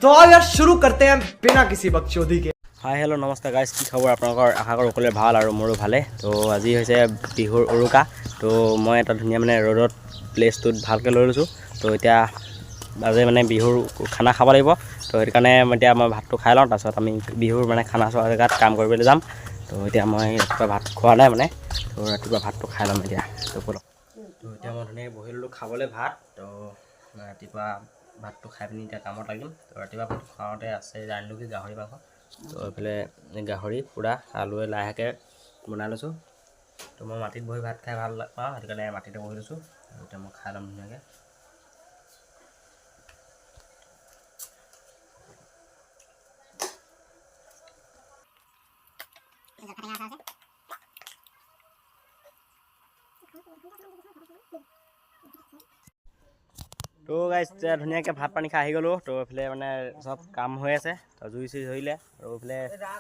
तो आओ यार शुरू करते हैं बिना किसी बकचोदी के। हाय हेল্ল' নমস্কাৰ গাইজ, কি খবৰ আপোনালোকৰ? আশা কৰোঁ সকলোৰে ভাল আৰু মোৰো ভালে। তো আজি হৈছে বিহুৰ উৰুকা। তো মই এটা ধুনীয়া মানে ৰ'দত প্লেচটোত ভালকৈ লৈ লৈছোঁ। তো এতিয়া আজি মানে বিহুৰ খানা খাব লাগিব। তো সেইটো কাৰণে এতিয়া মই ভাতটো খাই লওঁ, তাৰপিছত আমি বিহুৰ মানে খানা চোৱা জেগাত কাম কৰিবলৈ যাম। তো এতিয়া মই ৰাতিপুৱা ভাত খোৱা নাই মানে, তো ৰাতিপুৱা ভাতটো খাই ল'ম এতিয়া। তো ব'লক। তো এতিয়া মই ধুনীয়াকৈ বহি ল'লোঁ খাবলৈ ভাত। তো ৰাতিপুৱা ভাতটো খাই পিনি এতিয়া কামত লাগিম। তো ৰাতিপুৱা ভাত খাওঁতে আছে জানিলোগৈ গাহৰি মাংস। তো এইফালে গাহৰি পূৰা আলুৱে লাহেকৈ বনাই লৈছোঁ। তো মই মাটিত বহি ভাত খাই ভাল পাওঁ, সেইটো কাৰণে মাটিতে বহি লৈছোঁ। এতিয়া মই খাই ল'ম ধুনীয়াকৈ। তো গাইজ ধুনীয়াকৈ ভাত পানী খাই আহি গ'লোঁ। তো এইফালে মানে চব কাম হৈ আছে। তো জুই চুই ধৰিলে আৰু এইফালে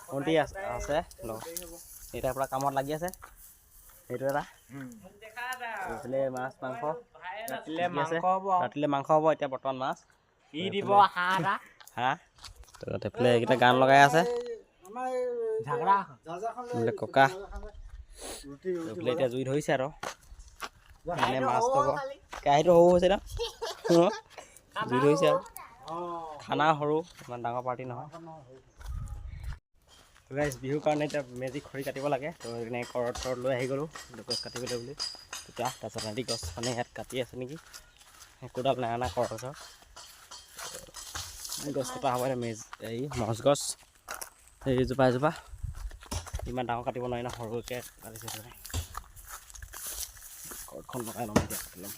ভণ্টি আছে এতিয়া পূৰা কামত লাগি আছে। সেইটো এটা এইফালে মাছ মাংস ৰাতিলৈ মাংস হ'ব। এতিয়া বৰ্তমান মাছ দিব হাঁহ। তো এইফালে এইকেইটা গান লগাই আছে ককা। এইফালে এতিয়া জুই ধৰিছে আৰু মানে মাছ থ'ব। কেৰাহীটো সৰু হৈছে ন, জুই ধৰিছে আৰু খানা সৰু, ইমান ডাঙৰ পাৰ্টি নহয়। গাইজ বিহুৰ কাৰণে এতিয়া মেজি খৰি কাটিব লাগে। তো সেইকাৰণে ঘৰত লৈ আহি গ'লোঁ গছ কাটিবলৈ বুলি। তেতিয়া তাৰপিছত ৰাতি গছ মানে ইয়াত কাটি আছে নেকি, কোদাল নাই অনা ঘৰৰ ওচৰত। গছ কটা হ'ব এই মজ গছ এইজোপা এজোপা ইমান ডাঙৰ কাটিব নোৱাৰি ন, সৰুকৈ কাটিছে। ঘৰখন লগাই ল'ম এতিয়া, কাটি ল'ম।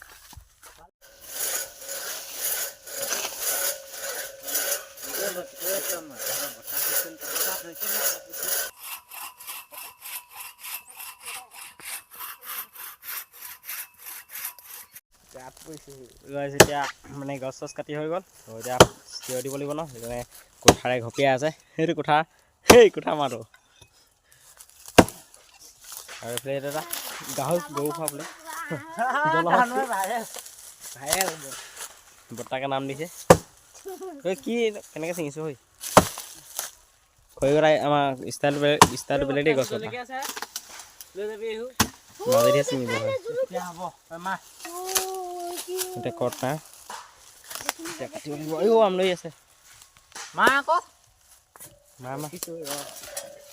এতিয়া মানে গছ চছ কাটি হৈ গ'ল। তো এতিয়া চিঞৰ দিব লাগিব ন, সেইকাৰণে কোঠাৰে ঘপিয়াই আছে। সেইটো কোঠা, সেই কোঠা মাৰটো। আৰু এইফালে এটা গাহৰি গৰু খুৱাবলৈ বৰ্তাকে নাম দিছে। কি কেনেকৈ চিঙিছোঁ হৈ খৰি কটাই আমাৰ ষ্টাইলটো বেলেগ দেই। গছ কটা মাজেদিহে চিঙিব হয়। এতিয়া কট নাই, এতিয়া কাটিব লাগিব। আমলৈ আছে মা আকৌ মা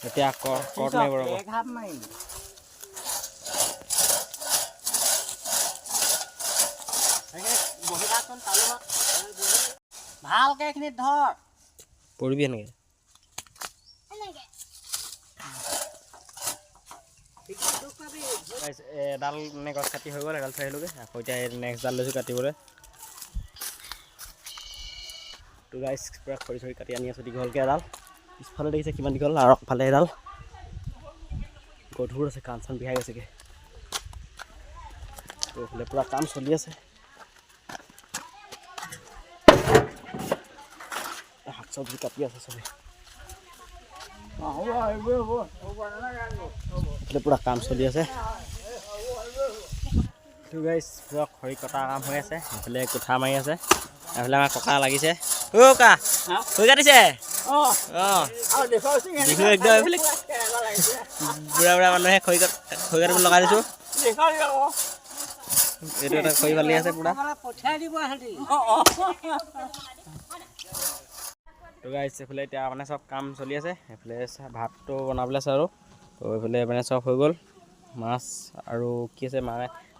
এতিয়া কট মাৰিব ৰ'ব। ভালকে এইখিনিত ধৰ পৰিবি এনেকৈ। এডাল মানে গছ কাটি হৈ গ'ল, এডাল থৈ আহিলোগৈ। আকৌ এতিয়া নেক্সটডাল লৈছোঁ কাটিবলৈ। তো গাইজ পূৰা খৰি চৰি কাটি আনি আছোঁ দীঘলকৈ এডাল। পিছফালে দেখিছে কিমান দীঘল, আৰু আগফালে এডাল গধুৰ আছে, কাণ চান বিষাই গৈছেগৈ। তো এইফালে পূৰা কাম চলি আছে। শাক চব্জি কাটি আছে চবেই। এইফালে পূৰা কাম চলি আছে। তো গাইজ পূৰা খৰি কটা কাম হৈ আছে। এইফালে কোঠা মাৰি আছে। এইফালে আমাৰ ককা লাগিছে। ককা খৰি কাটিছে। বিহু একদম এইফালে বুঢ়া বুঢ়া মানুহে খৰি কাটিব লগাই দিছোঁ। এইটো এটা খৰি ফালি আছে পূৰা। তো গাইজ এইফালে এতিয়া মানে চব কাম চলি আছে। এইফালে ভাতটো বনাবলৈ আছে আৰু। তো এইফালে মানে চব হৈ গ'ল। মাছ আৰু কি আছে,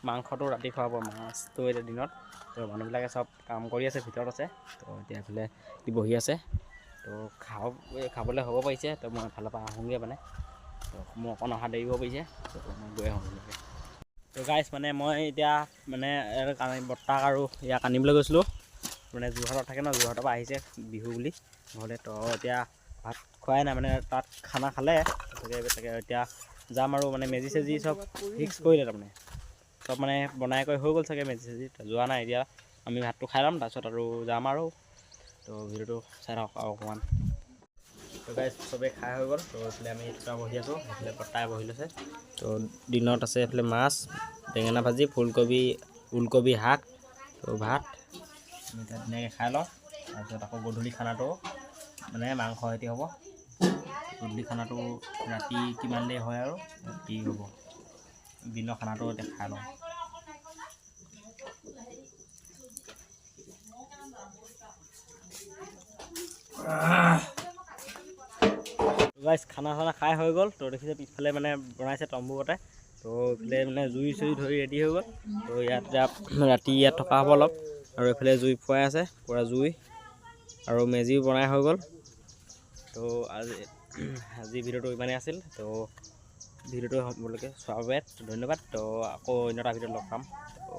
মাংসটো ৰাতি খুৱাব, মাছটো এতিয়া দিনত। তো মানুহবিলাকে চব কাম কৰি আছে, ভিতৰত আছে। তো এতিয়া এইফালে বহি আছে। তো খাবলৈ হ'ব পাৰিছে। তো মই এফালৰ পৰা আহোঁগৈ মানে। তো মোৰ অকণ অহা দেৰি হ'ব পাৰিছে। তো মই গৈ আহোঁগৈ। তো গাইজ মানে মই এতিয়া মানে বৰ্তাক আৰু ইয়াক আনিবলৈ গৈছিলোঁ। মানে যোৰহাটত থাকে ন, যোৰহাটৰ পৰা আহিছে বিহু বুলি ঘৰলৈ। তো এতিয়া ভাত খোৱাই নাই মানে, তাত খানা খালে তাকে এতিয়া যাম আৰু মানে মেজি চেজি চব ফিক্স কৰিলে। তাৰমানে চব মানে বনাই কৰি হৈ গ'ল চাগে, মেজি চেজি যোৱা নাই। এতিয়া আমি ভাতটো খাই ল'ম, তাৰপিছত আৰু যাম আৰু। তো ভিডিঅ'টো চাই থাকক আৰু অকণমান। তো গাইজ চবেই খাই হৈ গ'ল। তো এইফালে আমি দুটা বহি আছোঁ, এইফালে বৰ্তাই বহি লৈছে। তো দিনত আছে এইফালে মাছ, বেঙেনা ভাজি, ফুলকবি, ওলকবি শাক, তো ভাত। আমি এতিয়া ধুনীয়াকৈ খাই লওঁ। তাৰপিছত আকৌ গধূলি খানাটো মানে মাংস সৈতে হ'ব। গধূলি খানাটো ৰাতি কিমান দেৰি হয় আৰু ৰাতি হ'ব। দিনৰ খানাটো দেখাই লওঁ। গাইছ খানা চানা খাই হৈ গ'ল। তো দেখিছে পিছফালে মানে বনাইছে তম্বুতে। তো এইফালে মানে জুই চুই ধৰি ৰেডি হৈ গ'ল। তো ইয়াত ৰাতি ইয়াত থকা হ'ব অলপ। আৰু এইফালে জুই ফুৱাই আছে পূৰা জুই আৰু মেজিও বনাই হৈ গ'ল। তো আজি ভিডিঅ'টো ইমানেই আছিল। তো ভিডিঅ'টো আপোনালোকে চোৱাৰ বাবে ধন্যবাদ। তো আকৌ অন্য এটা ভিডিঅ'ত লগ পাম। তো